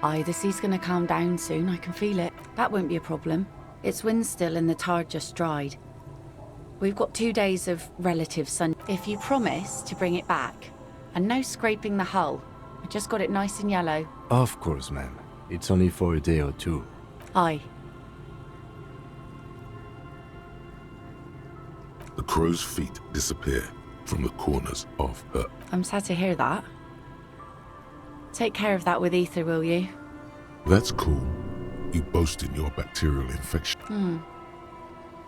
Aye, the sea's gonna calm down soon, I can feel it. That won't be a problem. It's wind still and the tar just dried. We've got 2 days of relative sun. If you promise to bring it back, and no scraping the hull. I just got it nice and yellow. Of course, ma'am. It's only for a day or two. Aye. The crow's feet disappear from the corners of her. I'm sad to hear that. Take care of that with ether, will you? That's cool. You boasting your bacterial infection.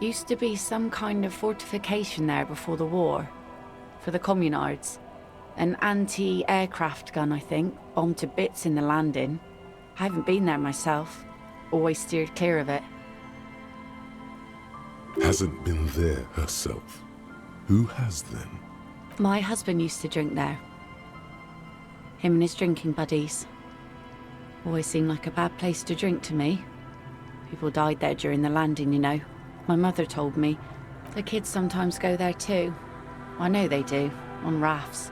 Used to be some kind of fortification there before the war. For the communards. An anti-aircraft gun, I think. Bombed to bits in the landing. I haven't been there myself. Always steered clear of it. Hasn't been there herself. Who has then? My husband used to drink there. Him and his drinking buddies. Always seemed like a bad place to drink to me. People died there during the landing, you know. My mother told me. The kids sometimes go there too. I know they do, on rafts.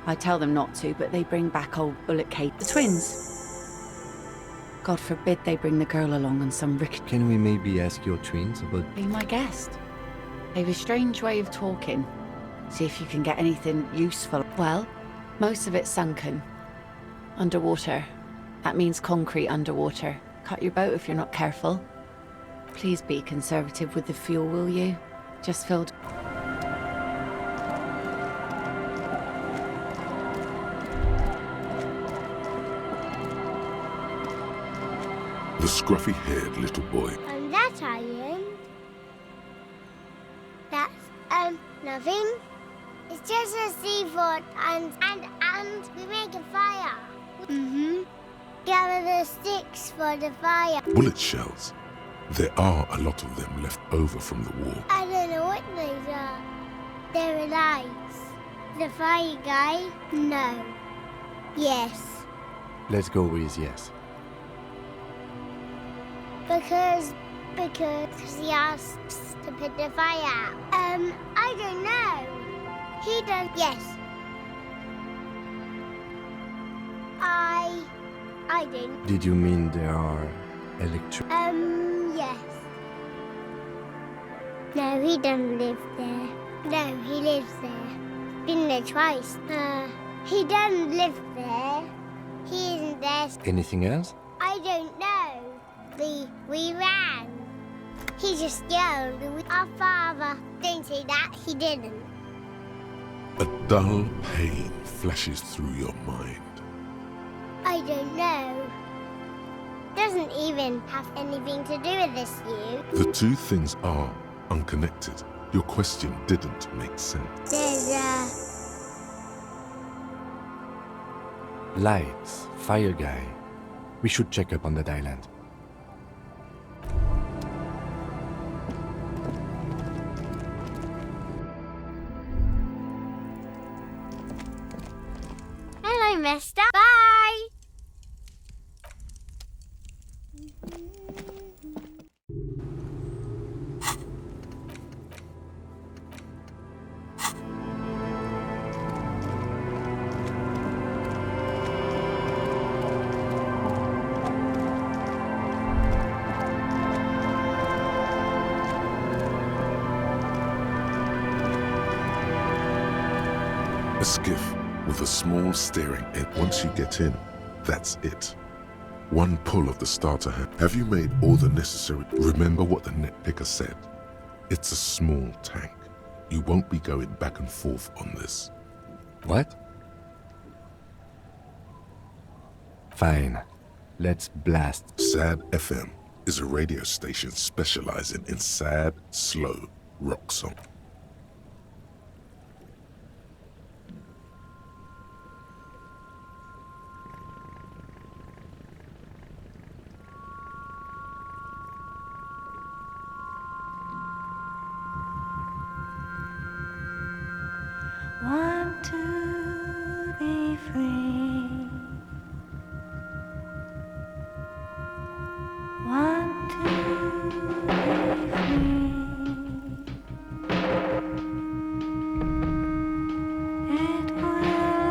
I tell them not to, but they bring back old Bullet Kate, the twins. God forbid they bring the girl along on some rickety... Can we maybe ask your twins about... Be my guest. They've a strange way of talking. See if you can get anything useful. Well, most of it's sunken. Underwater. That means concrete underwater. Cut your boat if you're not careful. Please be conservative with the fuel, will you? Just filled... The scruffy-haired little boy. That iron. That's, nothing. It's just a seafood and we make a fire. Gather the sticks for the fire. Bullet shells. There are a lot of them left over from the war. I don't know what those are. They're lights. The fire guy? No. Yes. Let's go with yes. Because he asked to put the fire out. I don't know. He does. Yes. I didn't. Did you mean there are electric... Yes. No, he doesn't live there. No, he lives there. Been there twice. He doesn't live there. He isn't there. Anything else? I don't know. We ran. He just yelled. Our father. Don't say that. He didn't. A dull pain flashes through your mind. I don't know. Doesn't even have anything to do with this, you. The two things are unconnected. Your question didn't make sense. There's Lights, fire guy. We should check up on that island. Hello, mister. Bye. A skiff with a small steering end. Once you get in, that's it. One pull of the starter hand. Have you made all the necessary... Remember what the net picker said. It's a small tank. You won't be going back and forth on this. What? Fine. Let's blast. SAD FM is a radio station specializing in sad, slow rock song. Want to be free. Want to be free. It will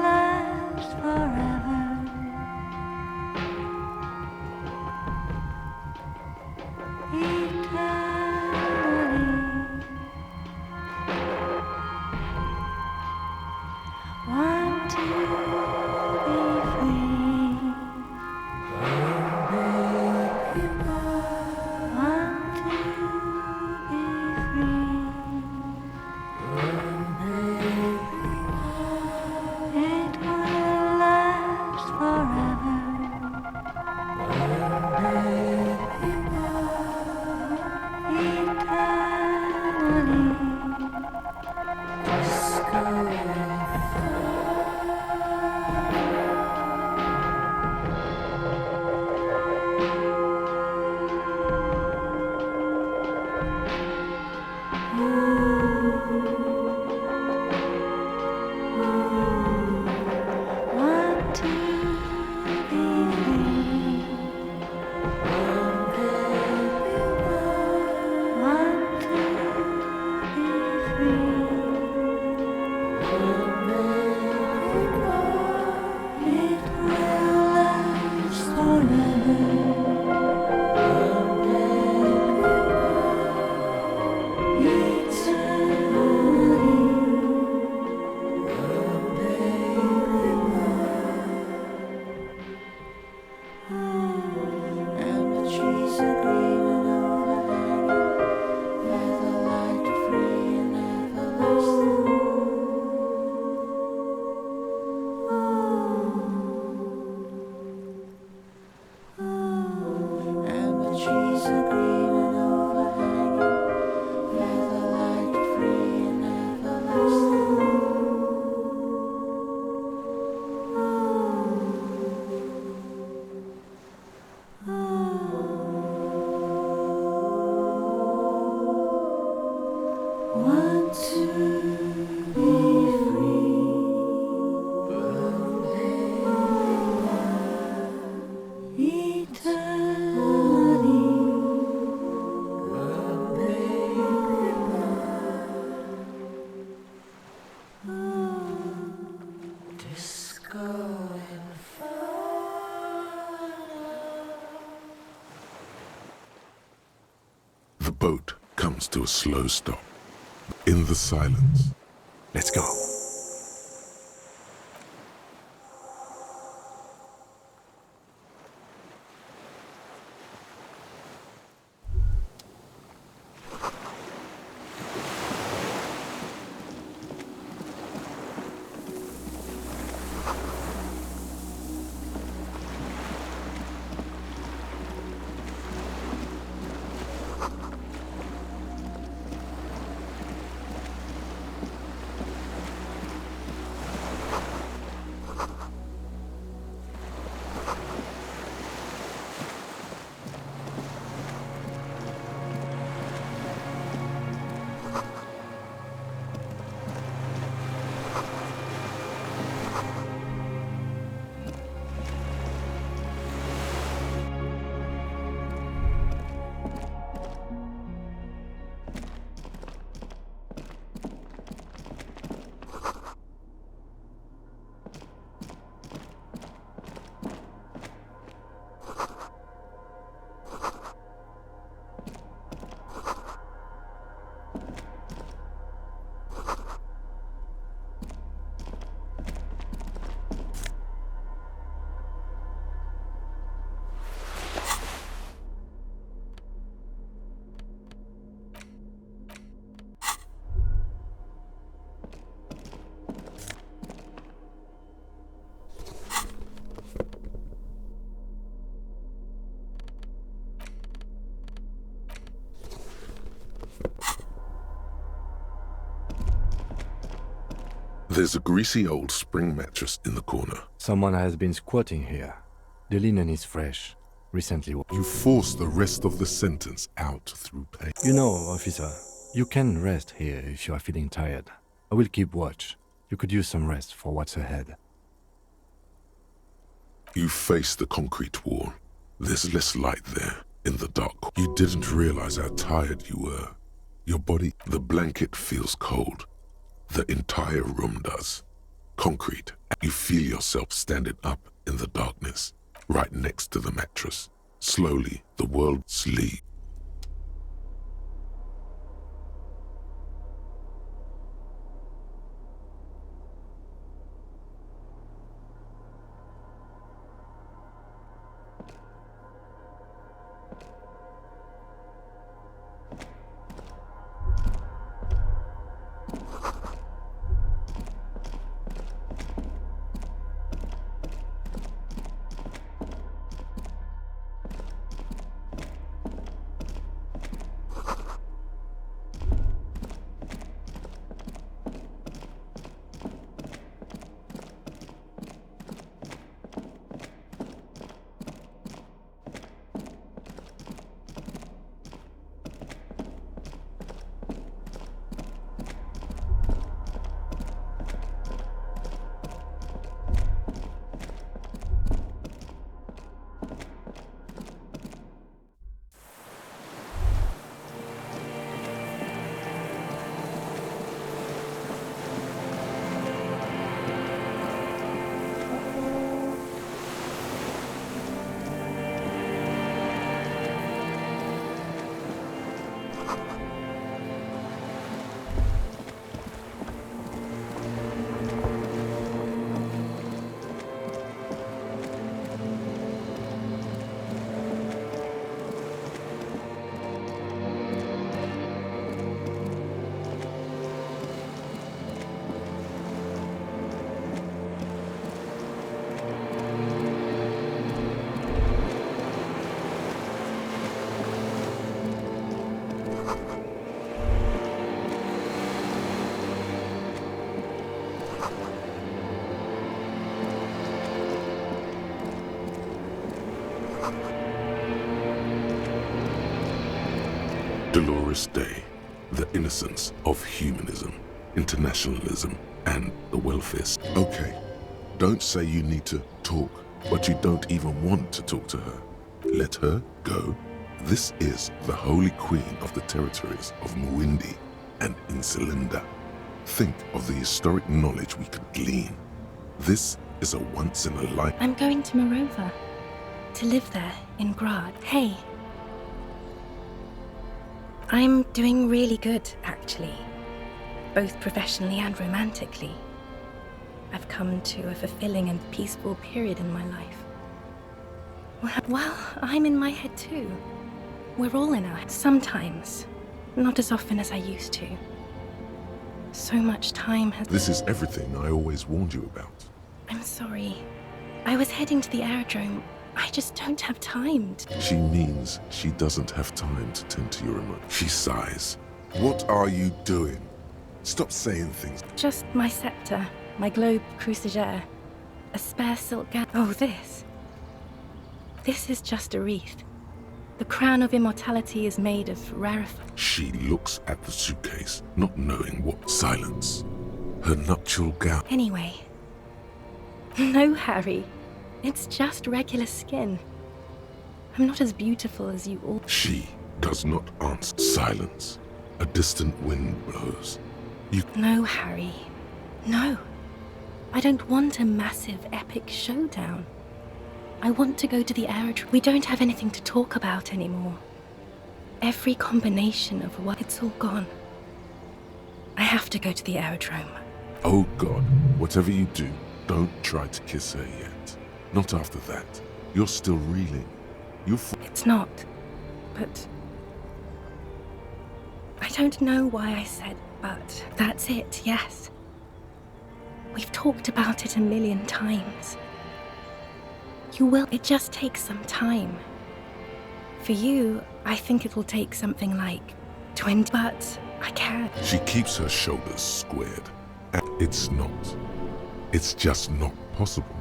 last forever. Want to be free. Want to be free. It will last forever. Want to be free. Want to be free. It will last forever. And the trees are green and overhanging, feather-light, free and everlasting. And the trees are green and overhanging, feather-light, free and everlasting. Want to be free. Eternity. Disco The boat comes to a slow stop. In the silence, Let's go. there's a greasy old spring mattress in the corner. Someone has been squatting here. The linen is fresh. Recently. You force the rest of the sentence out through pain. You know, officer, you can rest here if you are feeling tired. I will keep watch. You could use some rest for what's ahead. You face the concrete wall. There's less light there, in the dark. You didn't realize how tired you were. Your body, the blanket feels cold. The entire room does. Concrete. You feel yourself standing up in the darkness, right next to the mattress. Slowly, the world sleeps. Dolores Day, the innocence of humanism, internationalism, and the welfare. Okay, don't say you need to talk, but you don't even want to talk to her. Let her go. This is the holy queen of the territories of Muindi and Insulinda. Think of the historic knowledge we could glean. This is a once-in-a-life. I'm going to Morova. To live there, in Grad. Hey. I'm doing really good, actually. Both professionally and romantically. I've come to a fulfilling and peaceful period in my life. Well, I'm in my head too. We're all in our head. Sometimes. Not as often as I used to. So much time has... This is everything I always warned you about. I'm sorry. I was heading to the aerodrome. I just don't have time to... She means she doesn't have time to tend to your remote. She sighs. What are you doing? Stop saying things. Just my scepter, my globe cruciger, a spare silk gown. Oh, this. This is just a wreath. The crown of immortality is made of rarefied... She looks at the suitcase, not knowing what. Silence. Her nuptial gown. Anyway. No, Harry. It's just regular skin. I'm not as beautiful as you all... She does not answer. Silence. A distant wind blows. No, Harry. No. I don't want a massive, epic showdown. I want to go to the aerodrome. We don't have anything to talk about anymore. Every combination of what... It's all gone. I have to go to the aerodrome. Oh God, whatever you do, don't try to kiss her yet. Not after that. You're still reeling. It's not. But... I don't know why I said, but that's it, yes. We've talked about it a million times. You will. It just takes some time. For you, I think it will take something like 20, but I can't. She keeps her shoulders squared. And it's not. It's just not possible.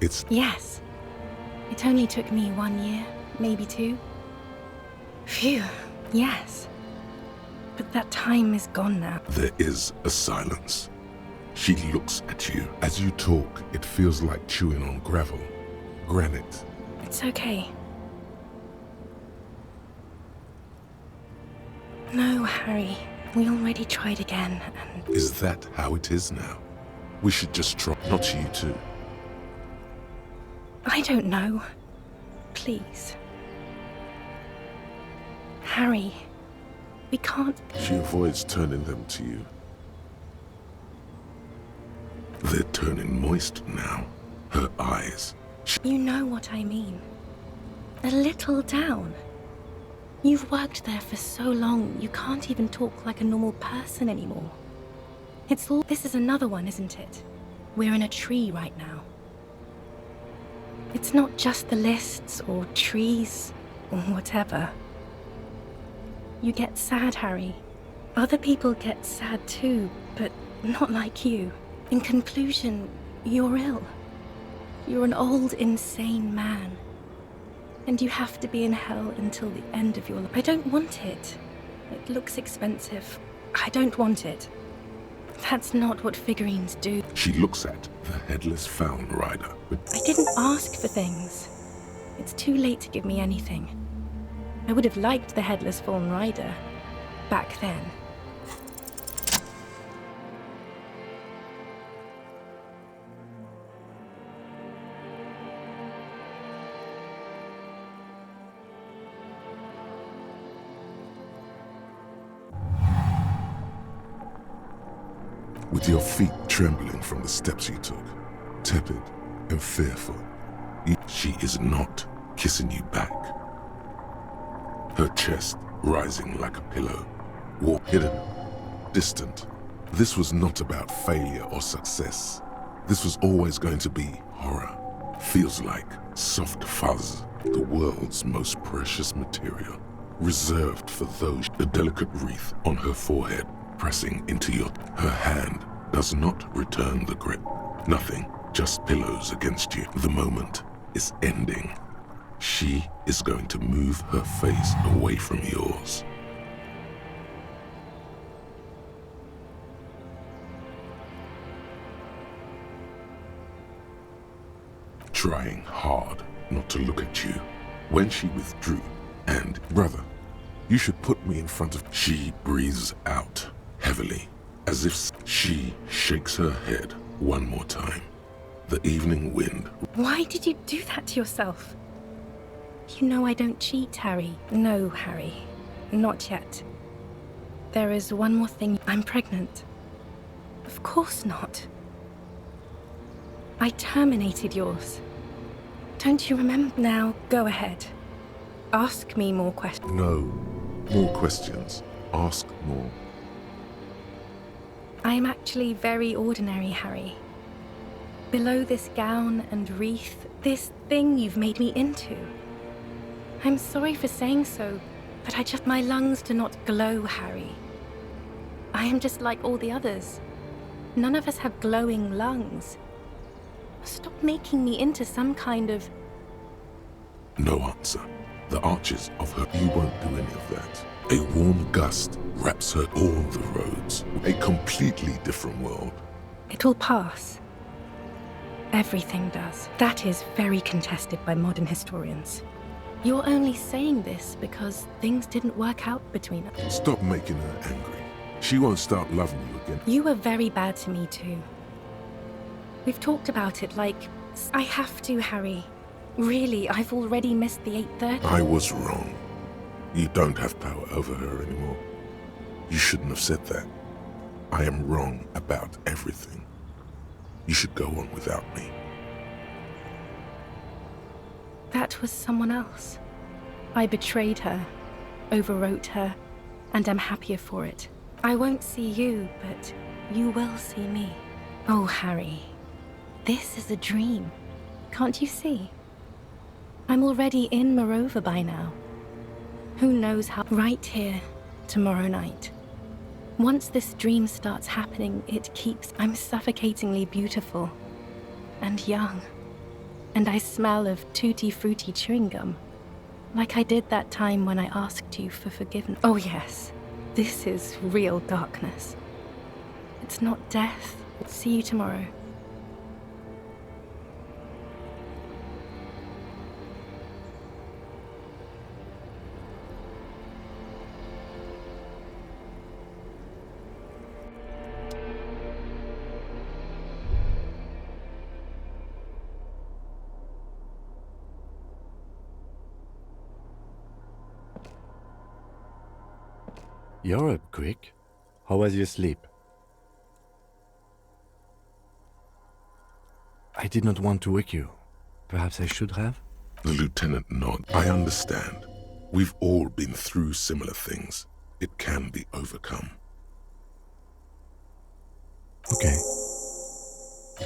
It's... Yes. It only took me 1 year, maybe 2. Phew, yes. But that time is gone now. There is a silence. She looks at you. As you talk, it feels like chewing on gravel. Granite. It's okay. No, Harry. We already tried again, and... Is that how it is now? We should just try. Not you too. I don't know. Please. Harry, we can't... She avoids turning them to you. They're turning moist now. Her eyes. You know what I mean. A little down. You've worked there for so long, you can't even talk like a normal person anymore. It's all... This is another one, isn't it? We're in a tree right now. It's not just the lists or trees or whatever. You get sad, Harry. Other people get sad too, but not like you. In conclusion, you're ill. You're an old, insane man. And you have to be in hell until the end of your life. I don't want it. It looks expensive. I don't want it. That's not what figurines do. She looks at the headless Falcon Rider. I didn't ask for things. It's too late to give me anything. I would have liked the headless Fallen Rider back then. With your feet trembling from the steps you took, tepid and fearful, she is not kissing you back. Her chest rising like a pillow, hidden, distant. This was not about failure or success. This was always going to be horror. Feels like soft fuzz, the world's most precious material, reserved for those. The delicate wreath on her forehead pressing into her hand does not return the grip. Nothing, just pillows against you. The moment is ending. She is going to move her face away from yours. Trying hard not to look at you. When she withdrew, and, brother, you should put me in front of... She breathes out heavily, as if she shakes her head one more time. The evening wind... Why did you do that to yourself? You know I don't cheat, Harry. No, Harry. Not yet. There is one more thing. I'm pregnant. Of course not. I terminated yours. Don't you remember? Now, go ahead. Ask me more questions. No. More questions. Ask more. I am actually very ordinary, Harry. Below this gown and wreath, this thing you've made me into. I'm sorry for saying so, but my lungs do not glow, Harry. I am just like all the others. None of us have glowing lungs. Stop making me into some kind of... No answer. The arches of her... You won't do any of that. A warm gust wraps her all the roads. A completely different world. It'll pass. Everything does. That is very contested by modern historians. You're only saying this because things didn't work out between us. Stop making her angry. She won't start loving you again. You were very bad to me too. We've talked about it like... I have to, Harry. Really, I've already missed the 8:30. I was wrong. You don't have power over her anymore. You shouldn't have said that. I am wrong about everything. You should go on without me. That was someone else. I betrayed her, overwrote her, and am happier for it. I won't see you, but you will see me. Oh, Harry, this is a dream. Can't you see? I'm already in Morova by now. Who knows how... Right here, tomorrow night. Once this dream starts happening, it keeps... I'm suffocatingly beautiful. And young. And I smell of tutti-frutti chewing gum. Like I did that time when I asked you for forgiveness. Oh yes, this is real darkness. It's not death. See you tomorrow. You're up quick. How was your sleep? I did not want to wake you. Perhaps I should have? The lieutenant nodded. I understand. We've all been through similar things. It can be overcome. Okay.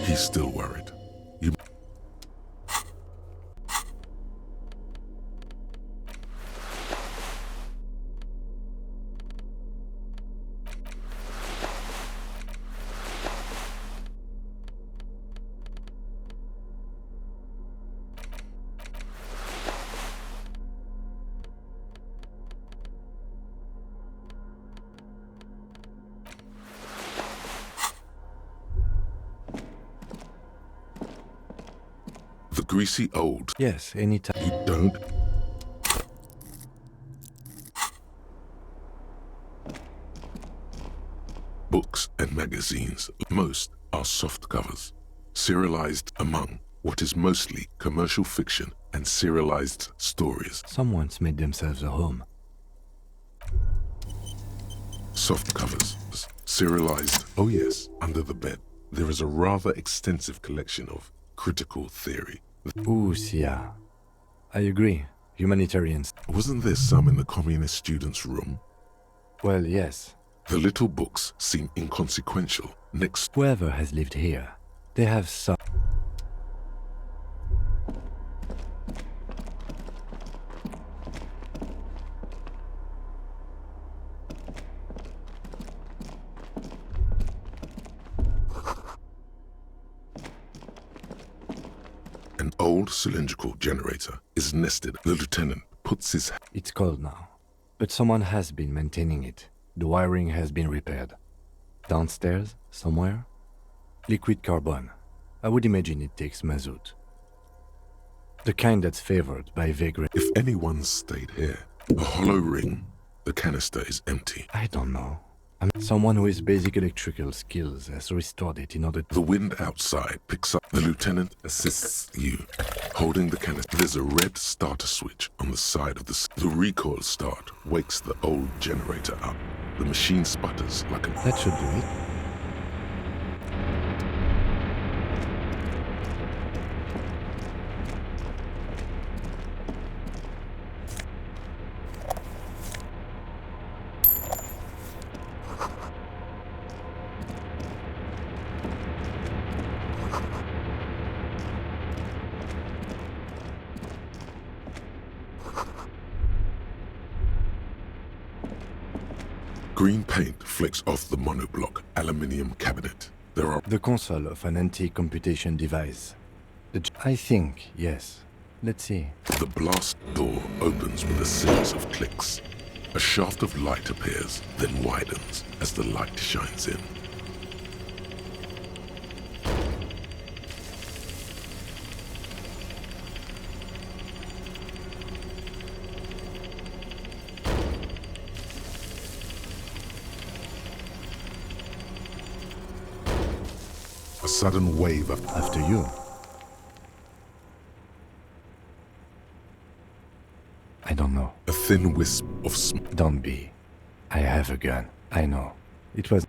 He's still worried. You... The greasy old... Yes, anytime. You don't... Books and magazines, most are soft covers, serialized among what is mostly commercial fiction and serialized stories. Someone's made themselves a home. Soft covers, serialized, oh yes, under the bed. There is a rather extensive collection of critical theory. Ooh, yeah. I agree. Humanitarians. Wasn't there some in the communist students' room? Well, yes. The little books seem inconsequential. Next... Whoever has lived here, they have some... old cylindrical generator is nested. The lieutenant puts his It's cold now, but someone has been maintaining it. The wiring has been repaired. Downstairs, somewhere? Liquid carbon. I would imagine it takes mazout. The kind that's favored by vagrant. If anyone stayed here, a hollow ring, the canister is empty. I don't know. Someone who has basic electrical skills has restored it in order to... The wind outside picks up. The lieutenant assists you, holding the canister. There's a red starter switch on the side of the recoil start wakes the old generator up. The machine sputters like an... That should do it. Green paint flicks off the monoblock aluminium cabinet. There are... The console of an anti-computation device. I think, yes. Let's see. The blast door opens with a series of clicks. A shaft of light appears, then widens as the light shines in. A sudden wave of... After you. I don't know. A thin wisp of smoke. Don't be. I have a gun. I know. It was...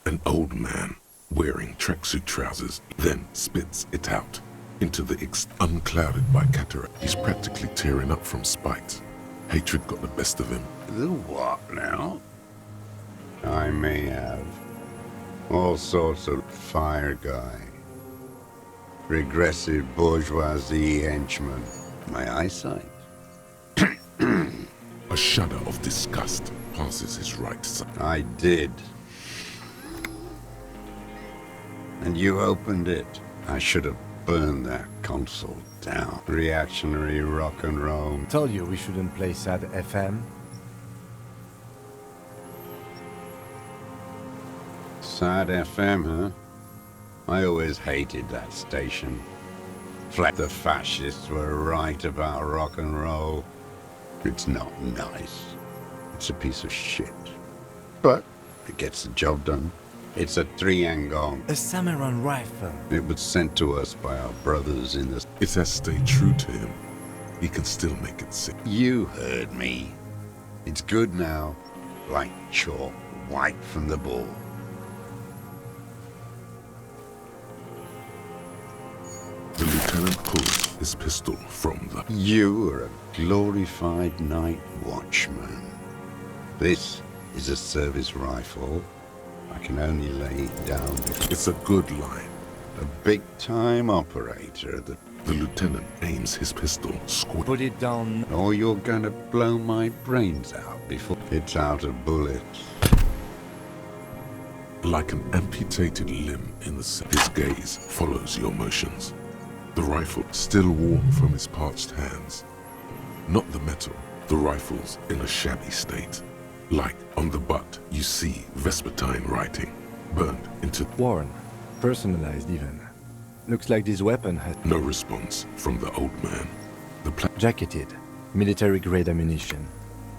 An old man, wearing tracksuit trousers, then spits it out into the unclouded by cataract. He's practically tearing up from spite. Hatred got the best of him. The what now? I may have all sorts of fire guy, regressive bourgeoisie henchman. My eyesight. A shudder of disgust passes his right side. I did. And you opened it. I should have burned that console down. Reactionary rock and roll. Told you we shouldn't play sad FM. Sad FM, huh? I always hated that station. The fascists were right about rock and roll. It's not nice. It's a piece of shit. But it gets the job done. It's a 3-angle. A Samurai rifle. It was sent to us by our brothers in the... It has stayed true to him. He can still make it sick. You heard me. It's good now. Like chalk, white from the ball. The lieutenant pulls his pistol from the... You are a glorified night watchman. This is a service rifle. I can only lay it down. It's a good line. A big-time operator that... The lieutenant aims his pistol square. Put it down. Or you're gonna blow my brains out before it's out of bullets. Like an amputated limb in the sun. His gaze follows your motions. The rifle still warm from his parched hands. Not the metal. The rifle's in a shabby state. Like on the butt, you see Vespertine writing, burned into... Worn. Personalized even. Looks like this weapon has... No response from the old man. The Jacketed. Military-grade ammunition.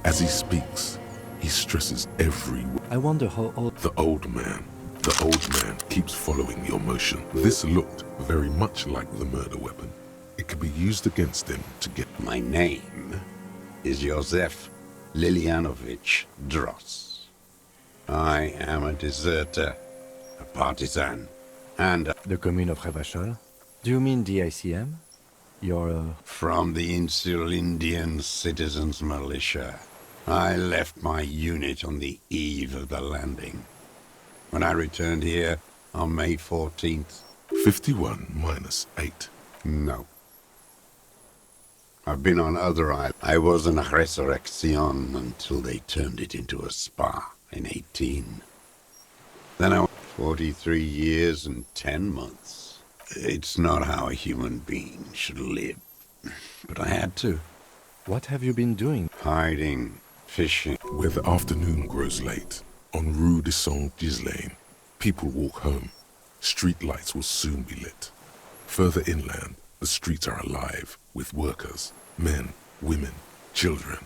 As he speaks, He stresses every word. I wonder how old... The old man. The old man keeps following your motion. This looked very much like the murder weapon. It could be used against him to get... My name is Josef Lilianovich Dross. I am a deserter, a partisan, and The commune of Revachol? Do you mean the ICM? You're from the Insular Indian Citizens Militia. I left my unit on the eve of the landing. When I returned here on May 14th... 51 minus 8. No. I've been on other islands. I was an resurrection until they turned it into a spa in 18. Then I... 43 years and 10 months. It's not how a human being should live. But I had to. What have you been doing? Hiding, fishing. Where the afternoon grows late, on Rue de Saint-Ghislain, people walk home. Street lights will soon be lit. Further inland, the streets are alive with workers, men, women, children.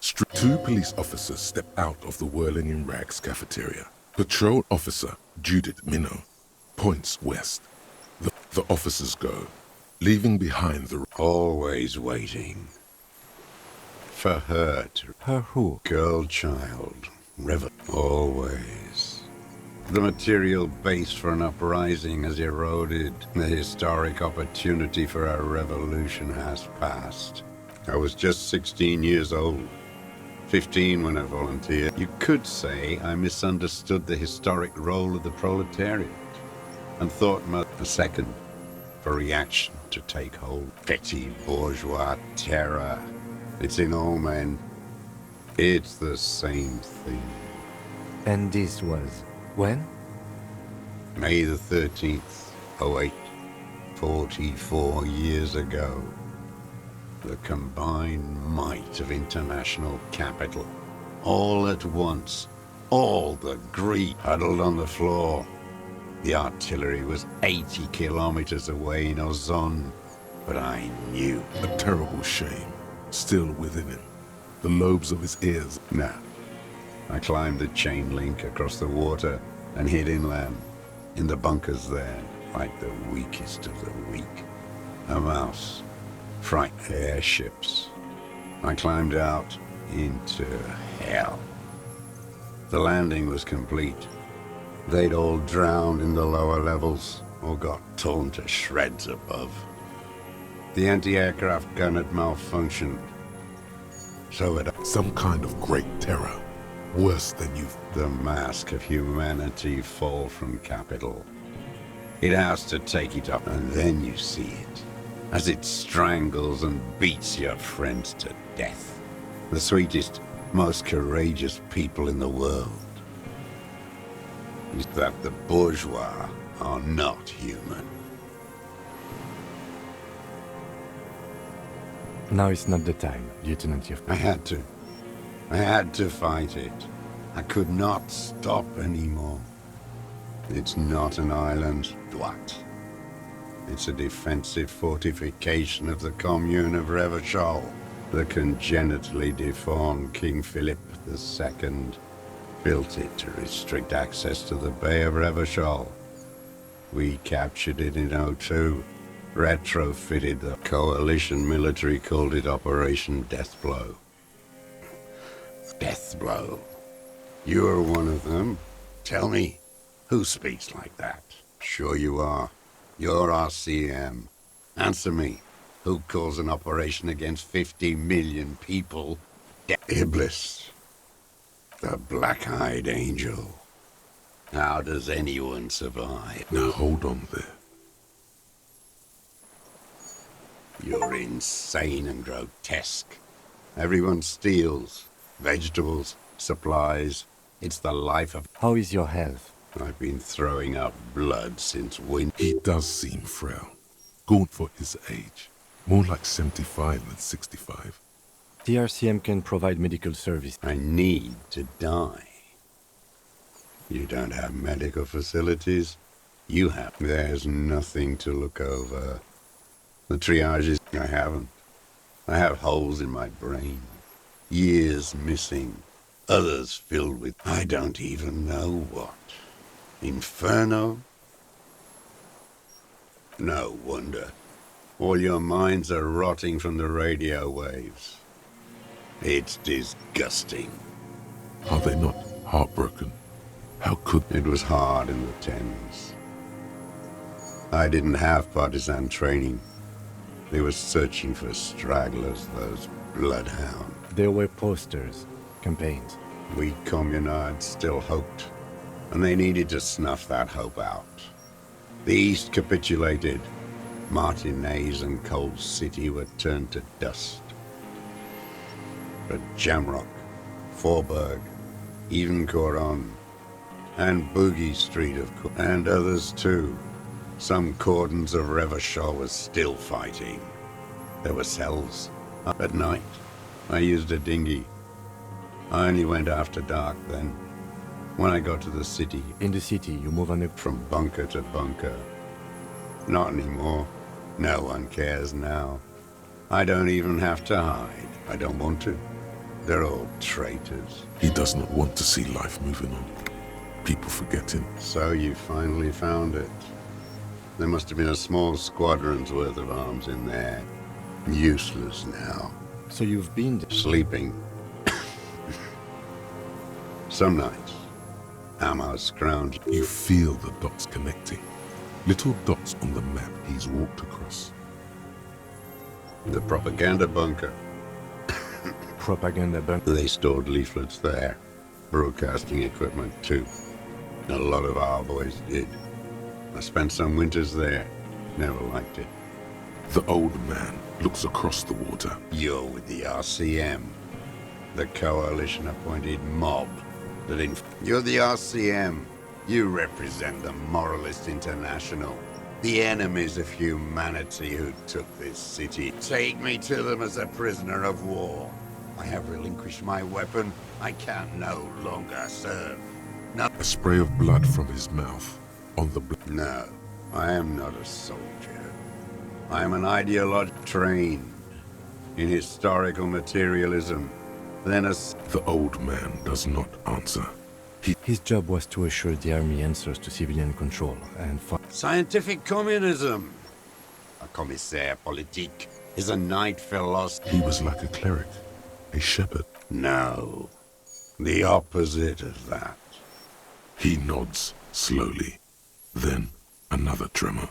Two police officers step out of the Whirling in Rags cafeteria. Patrol officer Judith Minnow points west. The officers go, leaving behind the... Always waiting. For her to... Her who? Girl child. Always. The material base for an uprising has eroded. The historic opportunity for a revolution has passed. I was just 16 years old. 15 when I volunteered. You could say I misunderstood the historic role of the proletariat and thought a second for reaction to take hold. Petty bourgeois terror. It's in all men. It's the same thing. And this was... when? May the 13th, 08, 44 years ago. The combined might of international capital. All at once. All the greed huddled on the floor. The artillery was 80 kilometers away in Ozon, but I knew. A terrible shame still within him. The lobes of his ears. No. I climbed the chain link across the water and hid inland, in the bunkers there, like the weakest of the weak. A mouse. Fright airships. I climbed out into hell. The landing was complete. They'd all drowned in the lower levels or got torn to shreds above. The anti-aircraft gun had malfunctioned. So had some kind of great terror. Worse than you've... The mask of humanity fall from capital. It has to take it up, and then you see it. As it strangles and beats your friends to death. The sweetest, most courageous people in the world. Is that the bourgeois are not human. Now is not the time, Lieutenant Yevpakh. I had to. I had to fight it. I could not stop anymore. It's not an island, what? It's a defensive fortification of the commune of Revachol. The congenitally deformed King Philip II built it to restrict access to the Bay of Revachol. We captured it in '02, retrofitted the coalition military, called it Operation Deathblow. Deathblow. You're one of them. Tell me, who speaks like that? Sure you are. You're RCM. Answer me. Who calls an operation against 50 million people Iblis? The black-eyed angel. How does anyone survive? Now hold on there. You're insane and grotesque. Everyone steals. Vegetables, supplies. It's the life of... How is your health? I've been throwing up blood since winter. He does seem frail. Gaunt for his age. More like 75 than 65. The RCM can provide medical service. I need to die. You don't have medical facilities. You have. There's nothing to look over. The triage is... I haven't. I have holes in my brain. Years missing. Others filled with I don't even know what. Inferno? No wonder. All your minds are rotting from the radio waves. It's disgusting. Are they not heartbroken? How could It was hard in the tens. I didn't have partisan training. They were searching for stragglers, those bloodhounds. There were posters, campaigns. We communards still hoped, and they needed to snuff that hope out. The East capitulated. Martinez and Cold City were turned to dust. But Jamrock, Forburg, even Coron, and Boogie Street, of course, and others too. Some cordons of Revachol was still fighting. There were cells. At night, I used a dinghy. I only went after dark then. When I got to the city, In the city, you move on a... from bunker to bunker. Not anymore. No one cares now. I don't even have to hide. I don't want to. They're all traitors. he does not want to see life moving on? People forget him. So you finally found it. There must have been a small squadron's worth of arms in there. Useless now. So you've been... Sleeping. Some nights, ammo scrounge. You feel the dots connecting. Little dots on the map he's walked across. The propaganda bunker. Propaganda bunker. They stored leaflets there. Broadcasting equipment too. A lot of our boys did. I spent some winters there. Never liked it. The old man looks across the water. You're with the RCM. The coalition-appointed mob. You're the RCM. You represent the Moralist International. The enemies of humanity who took this city. Take me to them as a prisoner of war. I have relinquished my weapon. I can no longer serve. No. A spray of blood from his mouth on the No, I am not a soldier. I am an ideologue trained in historical materialism. Then The old man does not answer. His job was to assure the army answers to civilian control and fight. scientific communism. A commissaire politique is a knight philosopher. He was like a cleric, a shepherd. No, the opposite of that. He nods slowly. Then another tremor.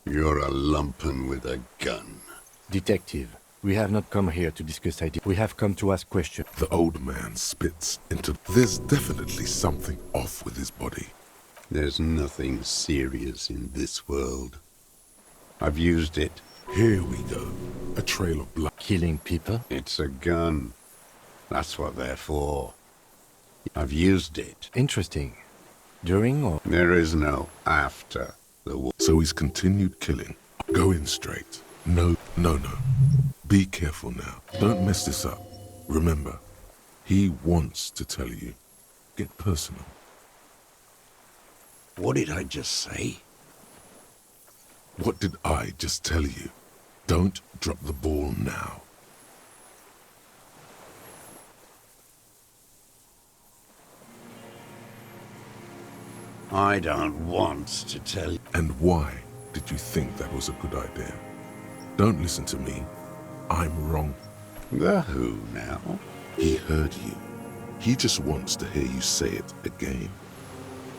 You're a lumpen with a gun. Detective, we have not come here to discuss ideas. We have come to ask questions. The old man spits into... There's definitely something off with his body. There's nothing serious in this world. I've used it. Here we go. A trail of blood. Killing people? It's a gun. That's what they're for. I've used it. Interesting. During or... There is no after the war. So he's continued killing. Go in straight. No. Be careful now. Don't mess this up. Remember, he wants to tell you. Get personal. What did I just say? What did I just tell you? Don't drop the ball now. I don't want to tell you. And why did you think that was a good idea? Don't listen to me. I'm wrong. The who now? He heard you. He just wants to hear you say it again.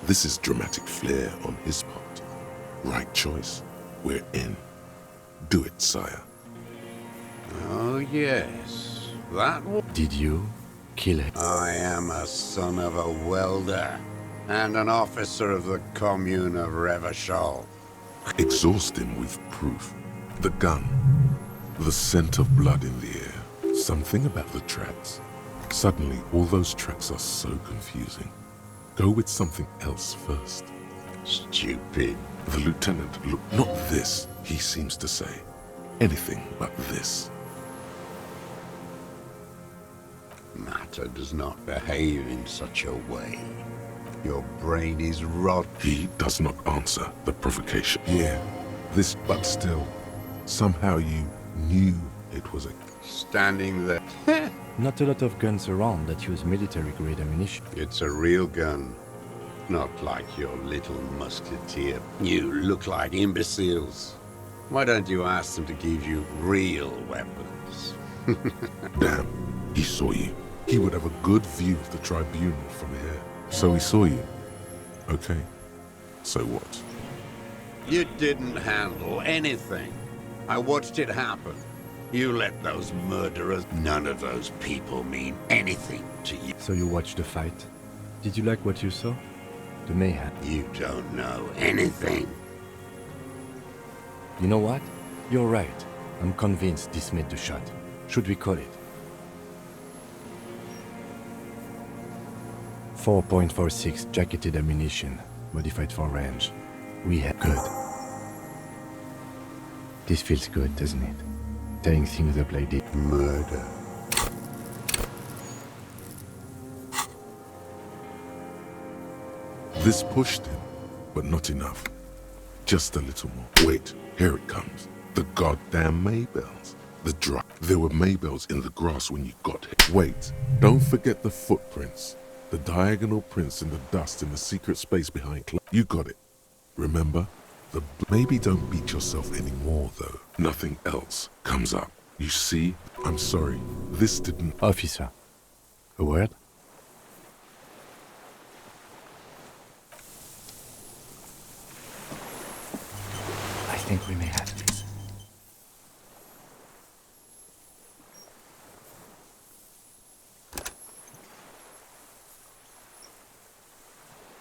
This is dramatic flair on his part. Right choice. We're in. Do it, sire. Oh, yes. That was... Did you kill him? I am a son of a welder and an officer of the commune of Revachol. Exhaust him with proof. The gun. The scent of blood in the air. Something about the tracks. Suddenly, all those tracks are so confusing. Go with something else first. Stupid. The lieutenant looked... Not this, he seems to say. Anything but this. Matter does not behave in such a way. Your brain is rot. He does not answer the provocation. Yeah, This, but still, somehow you knew it was a... Standing there. Not a lot of guns around that use military-grade ammunition. It's a real gun. Not like your little musketeer. You look like imbeciles. Why don't you ask them to give you real weapons? Damn, he saw you. He would have a good view of the tribunal from here. So he saw you. Okay. So what? You didn't handle anything. I watched it happen. You let those murderers... None of those people mean anything to you. So you watched the fight. Did you like what you saw? The mayhem. You don't know anything. You know what? You're right. I'm convinced this made the shot. Should we call it? 4.46 jacketed ammunition, modified for range. We have good. This feels good, doesn't it? Tearing things up like this. Murder. This pushed him, but not enough. Just a little more. Wait, here it comes. The goddamn Maybells. The drug. There were Maybells in the grass when you got here. Wait, don't forget the footprints. The diagonal prints in the dust in the secret space behind You got it. Remember? Maybe don't beat yourself anymore, though. Nothing else comes up. You see? I'm sorry. This didn't... Officer. A word? I think we may have this.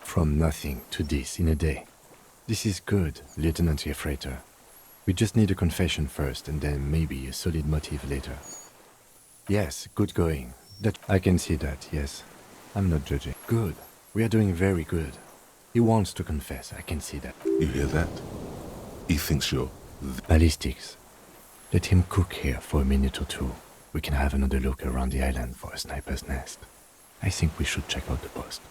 From nothing to this in a day. This is good, Lieutenant Jeffrater. We just need a confession first, and then maybe a solid motive later. Yes, good going. That I can see that, yes. I'm not judging. Good. We are doing very good. He wants to confess, I can see that. You hear that? He thinks you're... Ballistics. Let him cook here for a minute or two. We can have another look around the island for a sniper's nest. I think we should check out the post.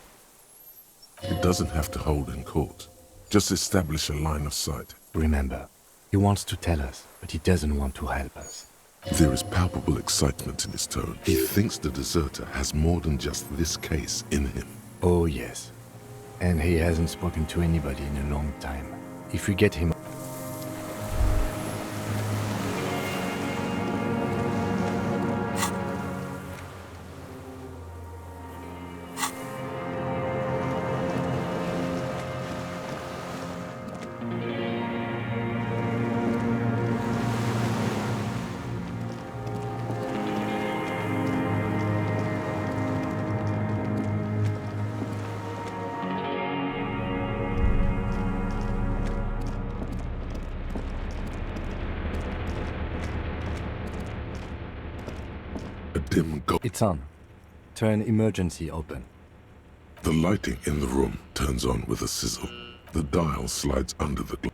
It doesn't have to hold in court. Just establish a line of sight. Remember, he wants to tell us, but he doesn't want to help us. There is palpable excitement in his tone. He thinks the deserter has more than just this case in him. Oh yes. And he hasn't spoken to anybody in a long time. If we get him... It's on. Turn emergency open. The lighting in the room turns on with a sizzle. The dial slides under the glass.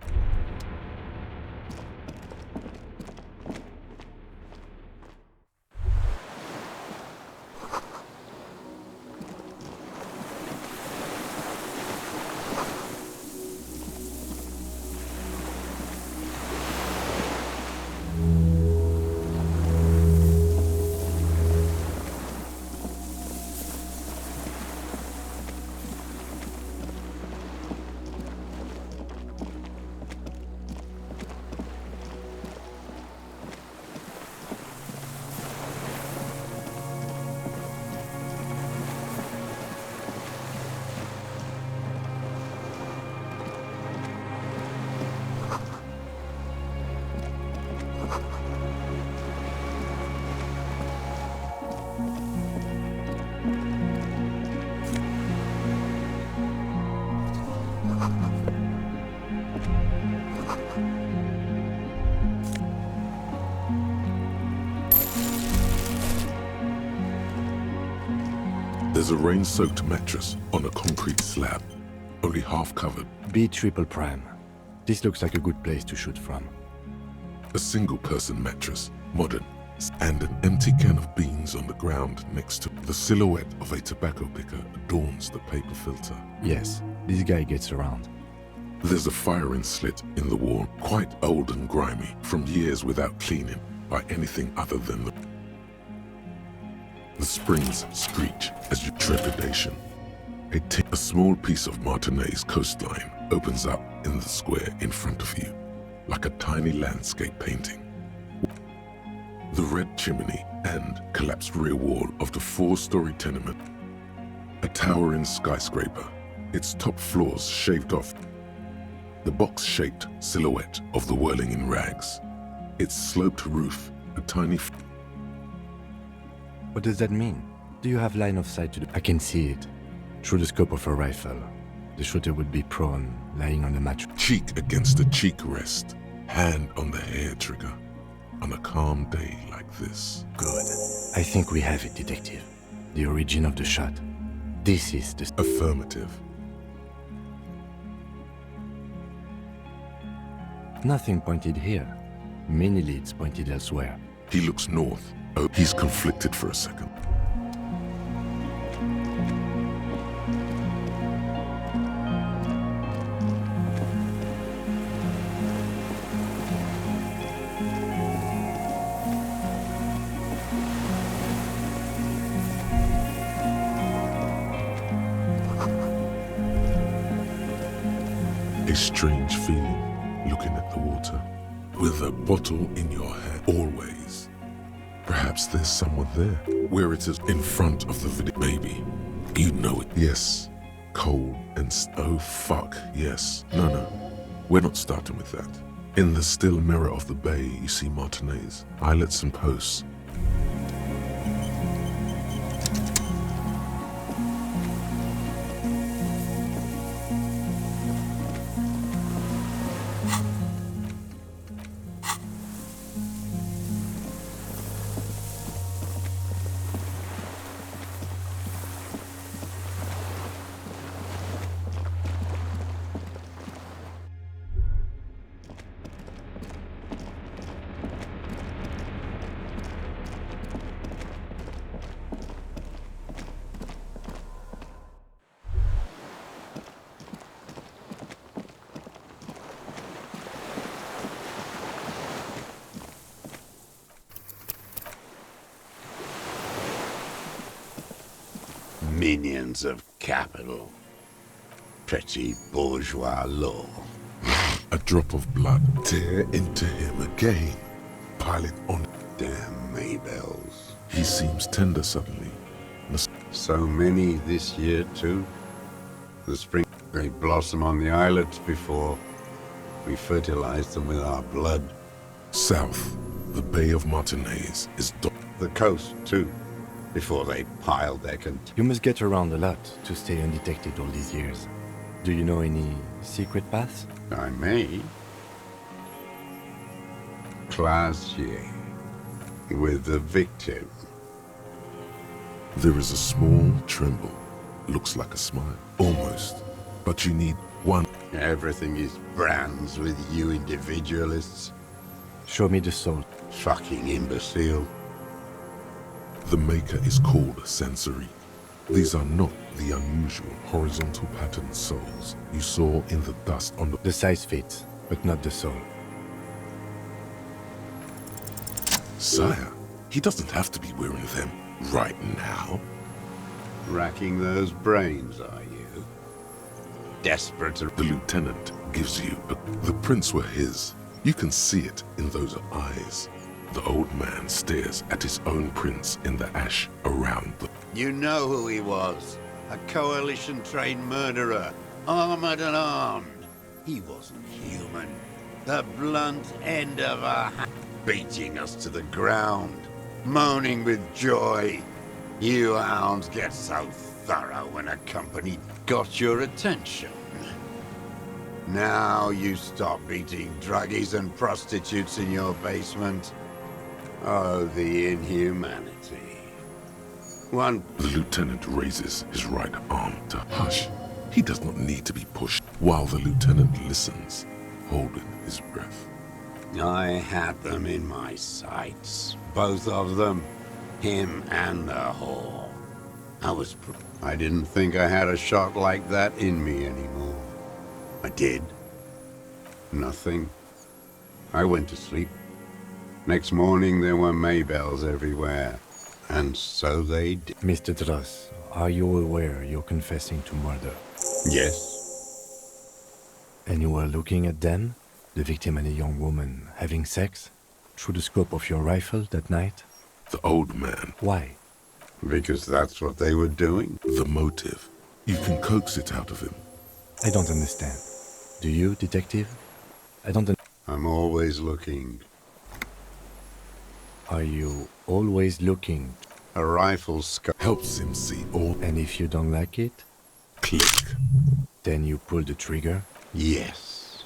There's a rain-soaked mattress on a concrete slab, only half covered. B triple prime. This looks like a good place to shoot from. A single-person mattress, modern, and an empty can of beans on the ground next to the silhouette of a tobacco picker adorns the paper filter. Yes, this guy gets around. There's a firing slit in the wall, quite old and grimy, from years without cleaning by anything other than the springs screech as you trepidation. A small piece of Martinez coastline opens up in the square in front of you, like a tiny landscape painting. The red chimney and collapsed rear wall of the 4-story tenement. A towering skyscraper, its top floors shaved off. The box-shaped silhouette of the whirling in rags. Its sloped roof, a tiny... What does that mean? Do you have line of sight to the... I can see it. Through the scope of a rifle. The shooter would be prone, lying on the mattress. Cheek against the cheek rest, hand on the hair trigger. On a calm day like this. Good. I think we have it, Detective. The origin of the shot. This is the... Affirmative. Nothing pointed here. Many leads pointed elsewhere. He looks north. Oh, he's conflicted for a second. A strange feeling, looking at the water, with a bottle in your hand, always. Perhaps there's someone there, where it is in front of the video. Maybe, you know it. Yes, cold and oh fuck, yes. No, we're not starting with that. In the still mirror of the bay, you see Martinez, islets and posts. Minions of capital. Pretty bourgeois law. A drop of blood tear into him again. Pile it on. Damn Maybells. He seems tender suddenly. So many this year too. The spring, they blossom on the islets before we fertilize them with our blood. South, the Bay of Martinez is the coast too, before they pile their You must get around a lot to stay undetected all these years. Do you know any secret paths? I may. Classier, with the victim. There is a small tremble. Looks like a smile. Almost. But you need one. Everything is brands with you individualists. Show me the soul. Fucking imbecile. The maker is called sensory. These are not the unusual horizontal pattern souls you saw in the dust on The size fits, but not the soul. Sire, he doesn't have to be wearing them right now. Racking those brains, are you? Desperate to... The lieutenant gives you the prints were his. You can see it in those eyes. The old man stares at his own prints in the ash around the... You know who he was. A coalition-trained murderer. Armored and armed. He wasn't human. The blunt end of a hand. Beating us to the ground. Moaning with joy. You hounds get so thorough when a company got your attention. Now you stop beating druggies and prostitutes in your basement. Oh, the inhumanity. The lieutenant raises his right arm to hush. He does not need to be pushed, while the lieutenant listens, holding his breath. I had them in my sights. Both of them. Him and the whore. I didn't think I had a shot like that in me anymore. I did. Nothing. I went to sleep. Next morning there were Maybells everywhere. And so they did. Mr. Dross, are you aware you're confessing to murder? Yes. And you were looking at them, the victim and a young woman, having sex, through the scope of your rifle that night? The old man. Why? Because that's what they were doing. The motive. You can coax it out of him. I don't understand. Do you, detective? I'm always looking. Are you always looking? A rifle scope Helps him see all. And if you don't like it, Click. then you pull the trigger? Yes.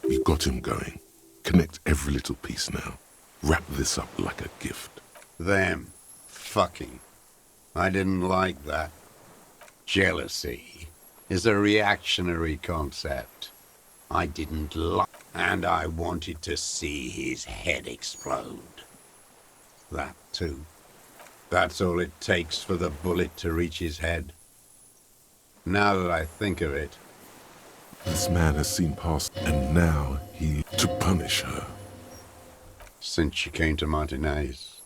You got him going. Connect every little piece now. Wrap this up like a gift. Them. Fucking. I didn't like that. Jealousy is a reactionary concept. I didn't like, and I wanted to see his head explode. That too. That's all it takes for the bullet to reach his head. Now that I think of it, This man has seen past, and now to punish her. since she came to Martinez,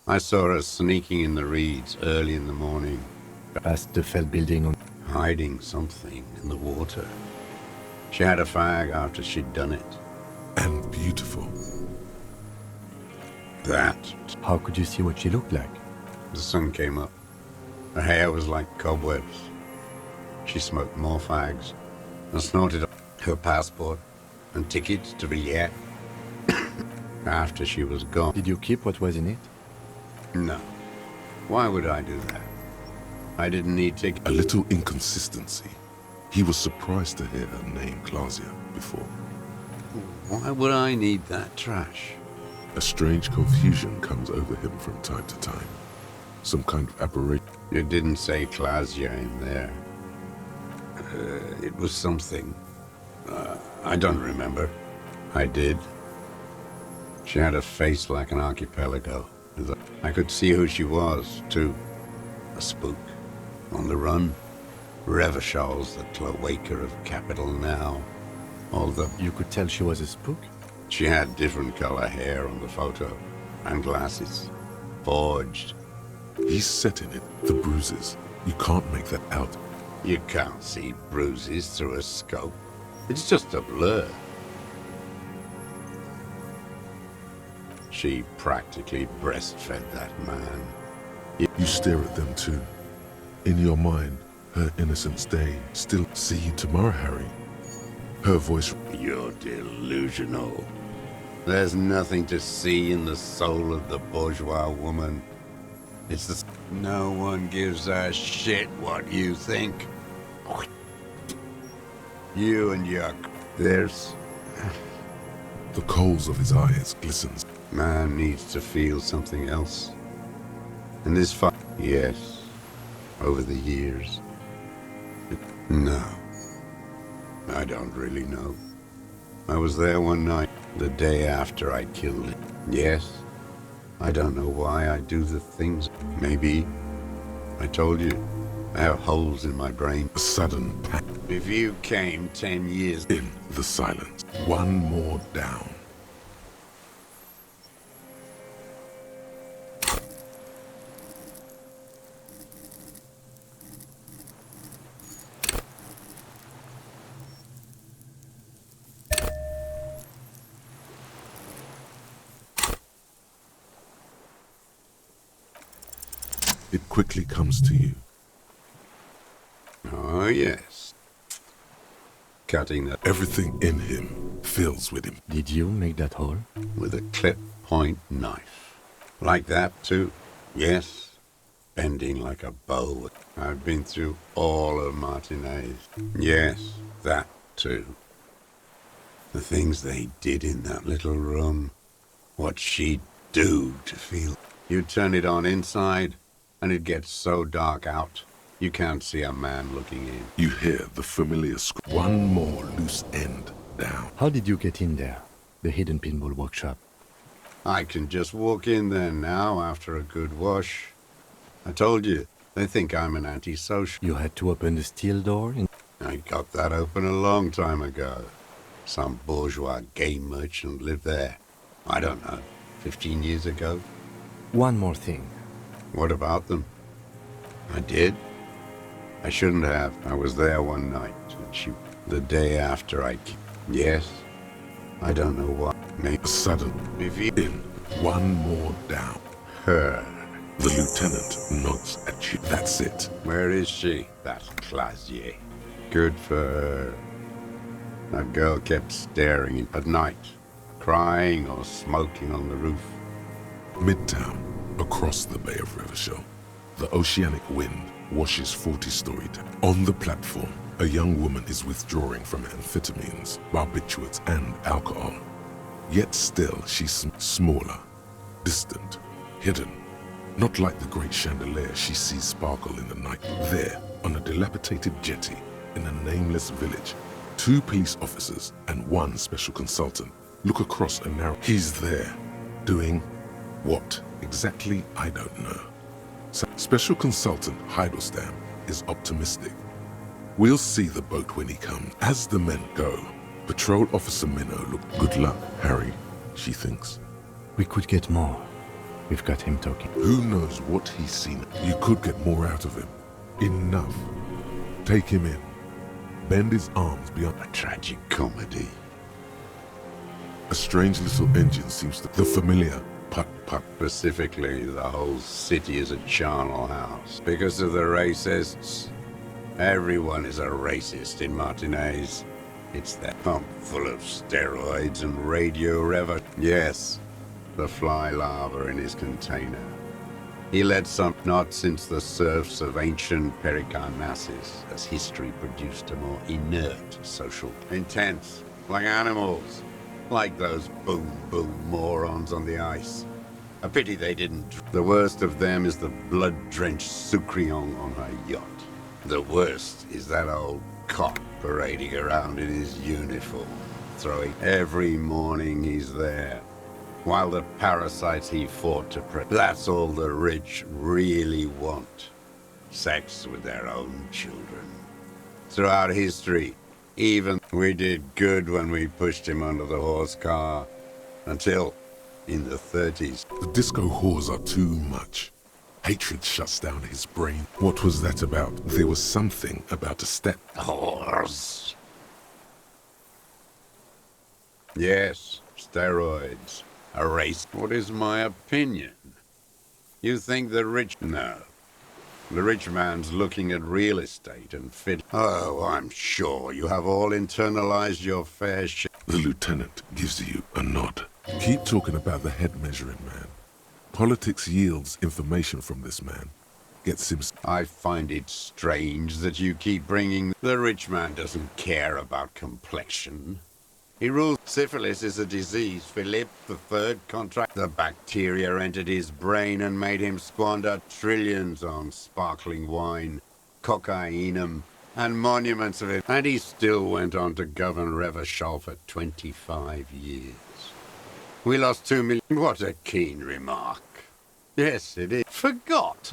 I saw her sneaking in the reeds early in the morning, Past the felt building on... hiding something in the water. She had a fag after she'd done it. And beautiful. That. How could you see what she looked like? The sun came up. Her hair was like cobwebs. She smoked more fags and snorted her passport and tickets to Villiers after she was gone. Did you keep what was in it? No. Why would I do that? I didn't need tickets. A little inconsistency. He was surprised to hear her name Claudia before. Why would I need that trash? A strange confusion comes over him from time to time. Some kind of aberration. You didn't say Claudia in there. It was something. I don't remember. I did. She had a face like an archipelago. I could see who she was, too. A spook. On the run. Revachol's the cloaca of capital now. Although You could tell she was a spook? she had different color hair on the photo. And glasses. Forged. He's set in it. The bruises. You can't make that out. You can't see bruises through a scope. It's just a blur. She practically breastfed that man. You stare at them too. In your mind, her innocence day. Still see you tomorrow, Harry. Her voice. You're delusional. There's nothing to see in the soul of the bourgeois woman. It's the... No one gives a shit what you think. You and your... There's... The coals of his eyes glistens. Man needs to feel something else. And this fight... Yes. Over the years. No. I don't really know. I was there one night, the day after I killed it. Yes. I don't know why I do the things. Maybe. I told you. I have holes in my brain. A sudden pack If you came 10 years... in the silence. One more down. It quickly comes to you. Oh, yes. Cutting that Everything in him fills with him. Did you make that hole? with a clip-point knife. Like that, too. Yes. Bending like a bow. I've been through all of Martinez. Yes, that, too. The things they did in that little room. What she'd do to feel. You turn it on inside, and it gets so dark out, you can't see a man looking in. You hear the familiar one more loose end down. How did you get in there? The hidden pinball workshop. I can just walk in there now after a good wash. I told you, they think I'm an antisocial. You had to open the steel door? I got that open a long time ago. Some bourgeois game merchant lived there. I don't know, 15 years ago? One more thing. What about them? I did. I shouldn't have. I was there one night, and the day after yes. I don't know what. A sudden, in, one more down. Her. The lieutenant nods at you. That's it. Where is she? That Clasier. Good for her. That girl kept staring at night, crying or smoking on the roof. Midtown, across the Bay of Revachol, the oceanic wind washes 40-story down. On the platform, a young woman is withdrawing from amphetamines, barbiturates, and alcohol. Yet still, she's smaller, distant, hidden. Not like the great chandelier she sees sparkle in the night. There, on a dilapidated jetty, in a nameless village, 2 police officers and 1 special consultant look across a narrow... He's there, doing what exactly, I don't know. So, Special Consultant Heidelstam is optimistic. We'll see the boat when he comes. As the men go, Patrol Officer Minnow look... Good luck, Harry, she thinks. We could get more. We've got him talking. Who knows what he's seen? You could get more out of him. Enough. Take him in. Bend his arms beyond... A tragic comedy. A strange little engine seems to... The familiar putt-putt. Specifically, the whole city is a charnel house. Because of the racists. Everyone is a racist in Martinez. It's that pump full of steroids and radio rev. Yes, the fly larva in his container. He led some, not since the serfs of ancient Pericarnassus, as history produced a more inert social. Intense, like animals. Like those boom-boom morons on the ice. A pity they didn't. The worst of them is the blood-drenched Sucrion on her yacht. The worst is that old cop parading around in his uniform, throwing every morning he's there. While the parasites he fought to that's all the rich really want. Sex with their own children. Throughout history, even we did good when we pushed him under the horse car. Until, in the 30s. The disco whores are too much. Hatred shuts down his brain. What was that about? There was something about a step. Whores. Yes, steroids. A race. What is my opinion? You think the rich... No. The rich man's looking at real estate and fit... Oh, I'm sure you have all internalized your fair share. The lieutenant gives you a nod. Keep talking about the head measuring man. Politics yields information from this man. Gets him... I find it strange that you keep bringing... The rich man doesn't care about complexion. He rules syphilis is a disease. Philippe III contract. The bacteria entered his brain and made him squander trillions on sparkling wine, cocainum, and monuments of it. And he still went on to govern Revachol for 25 years. We lost 2 million. What a keen remark. Yes, it is. Forgot.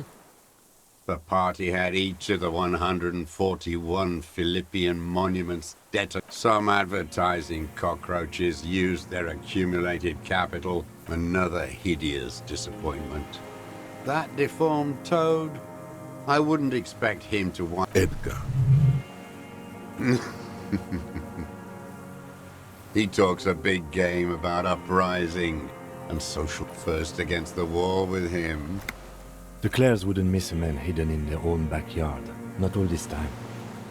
The party had each of the 141 Philippian monuments debtor. Some advertising cockroaches used their accumulated capital. Another hideous disappointment. That deformed toad? I wouldn't expect him to want... Edgar. He talks a big game about uprising and social first against the wall with him. The Clares wouldn't miss a man hidden in their own backyard. Not all this time.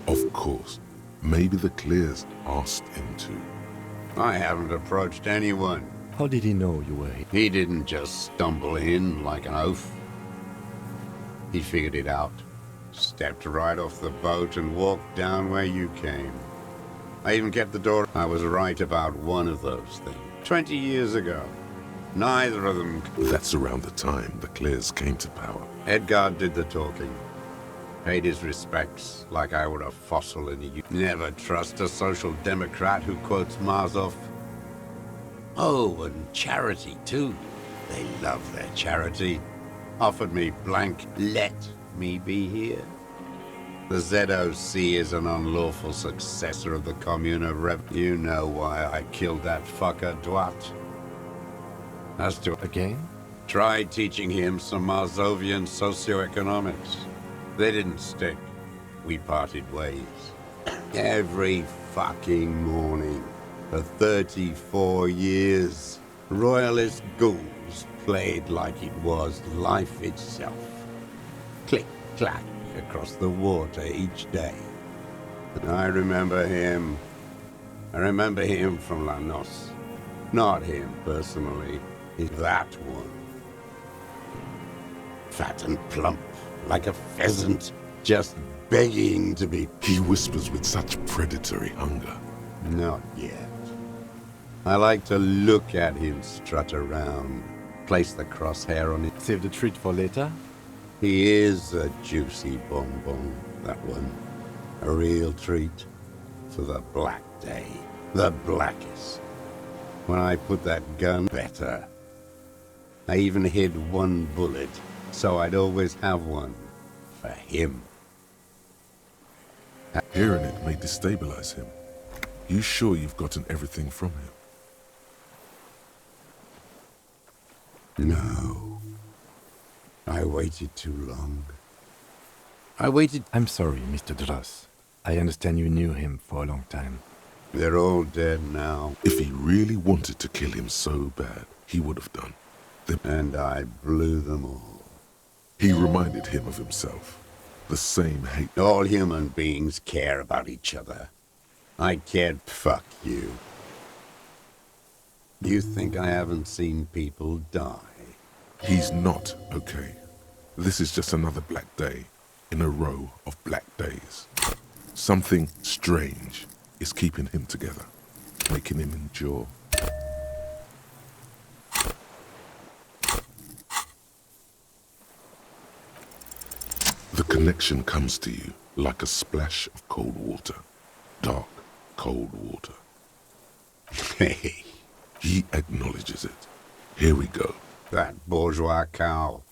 Of course. Maybe the Clares asked him to. I haven't approached anyone. How did he know you were here? He didn't just stumble in like an oaf. He figured it out. Stepped right off the boat and walked down where you came. I even kept the door. I was right about one of those things. 20 years ago. Neither of them... That's around the time the Clares came to power. Edgar did the talking. Paid his respects like I were a fossil in a... Never trust a social democrat who quotes Marzoff. Oh, and charity, too. They love their charity. Offered me blank, let me be here. The ZOC is an unlawful successor of the Commune of Rev. You know why I killed that fucker, Dwat. As to Again? tried teaching him some Marzovian socioeconomics. They didn't stick. We parted ways. Every fucking morning for 34 years, royalist ghouls played like it was life itself. Click, clack, across the water each day. I remember him. I remember him from La Noce. Not him personally, that one. Fat and plump, like a pheasant, just begging to be... He whispers with such predatory hunger. Not yet. I like to look at him strut around, place the crosshair on it. Save the treat for later? He is a juicy bonbon, that one. A real treat for the black day. The blackest. When I put that gun better. I even hid one bullet, so I'd always have one for him. Hearing it may destabilize him. You sure you've gotten everything from him? No. I waited too long. I waited... I'm sorry, Mr. Dross. I understand you knew him for a long time. They're all dead now. If he really wanted to kill him so bad, he would have done. And I blew them all. He reminded him of himself. The same hate. All human beings care about each other. I cared... Fuck you. You think I haven't seen people die? He's not okay. This is just another black day in a row of black days. Something strange is keeping him together, making him endure. The connection comes to you like a splash of cold water. Dark, cold water. Hey, He acknowledges it. Here we go. that bourgeois cow.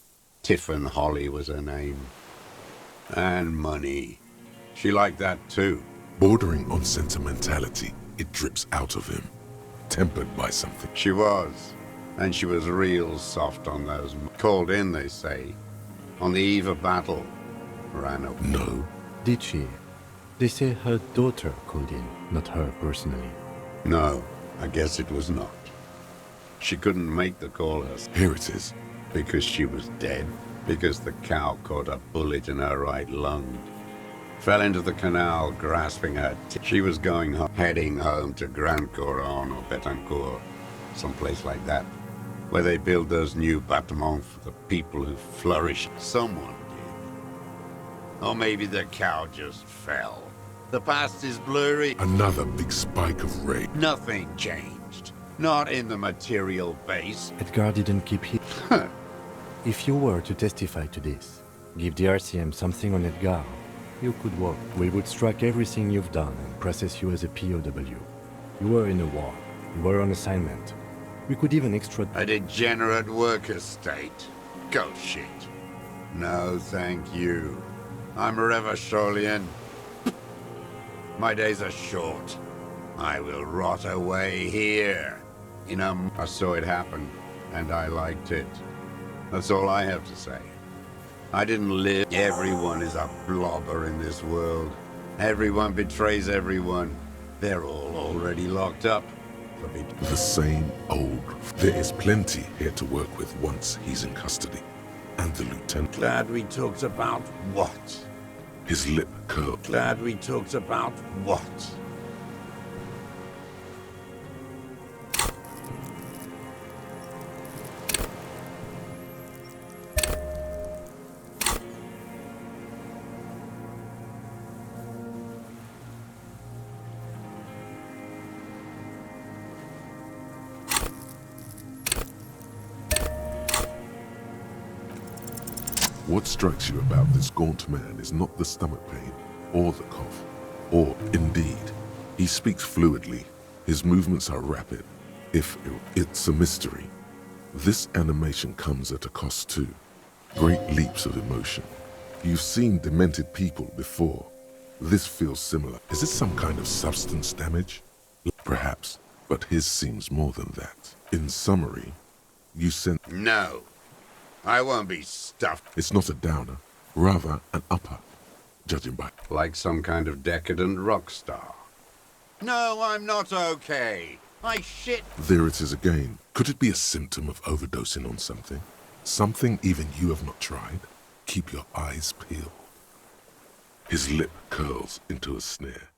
Tiffin Holly was her name. And money. She liked that too. Bordering on sentimentality, it drips out of him. Tempered by something. She was. And she was real soft on those... Called in, they say. On the eve of battle. Ran away. No. Did she? They say her daughter called in, not her personally. No, I guess it was not. She couldn't make the call herself. Here it is. Because she was dead. Because the cow caught a bullet in her right lung. Fell into the canal, grasping her She was going home, heading home to Grand Couronne or Betancourt. Someplace like that. Where they build those new bâtiments for the people who flourish. Someone did. Or maybe the cow just fell. The past is blurry. Another big spike of rage. Nothing changed. Not in the material base. Edgar didn't keep his... If you were to testify to this, give the RCM something on Edgar, you could walk. We would strike everything you've done and process you as a POW. You were in a war. You were on assignment. We could even A degenerate worker state. Go shit. No, thank you. I'm Revacholian. My days are short. I will rot away here. I saw it happen, and I liked it. That's all I have to say. I didn't live. Everyone is a blobber in this world. Everyone betrays everyone. They're all already locked up. The same old. There is plenty here to work with once he's in custody. And the lieutenant. Glad we talked about what? His lip curled. Glad we talked about what? What strikes you about this gaunt man is not the stomach pain, or the cough, or, indeed, he speaks fluidly. His movements are rapid. If it's a mystery, this animation comes at a cost too. Great leaps of emotion. You've seen demented people before. This feels similar. Is it some kind of substance damage? Perhaps, but his seems more than that. In summary, you sent... No, I won't be stuffed. It's not a downer, rather an upper, judging by... Like some kind of decadent rock star. No, I'm not okay. I shit. There it is again. Could it be a symptom of overdosing on something? Something even you have not tried? Keep your eyes peeled. His lip curls into a sneer.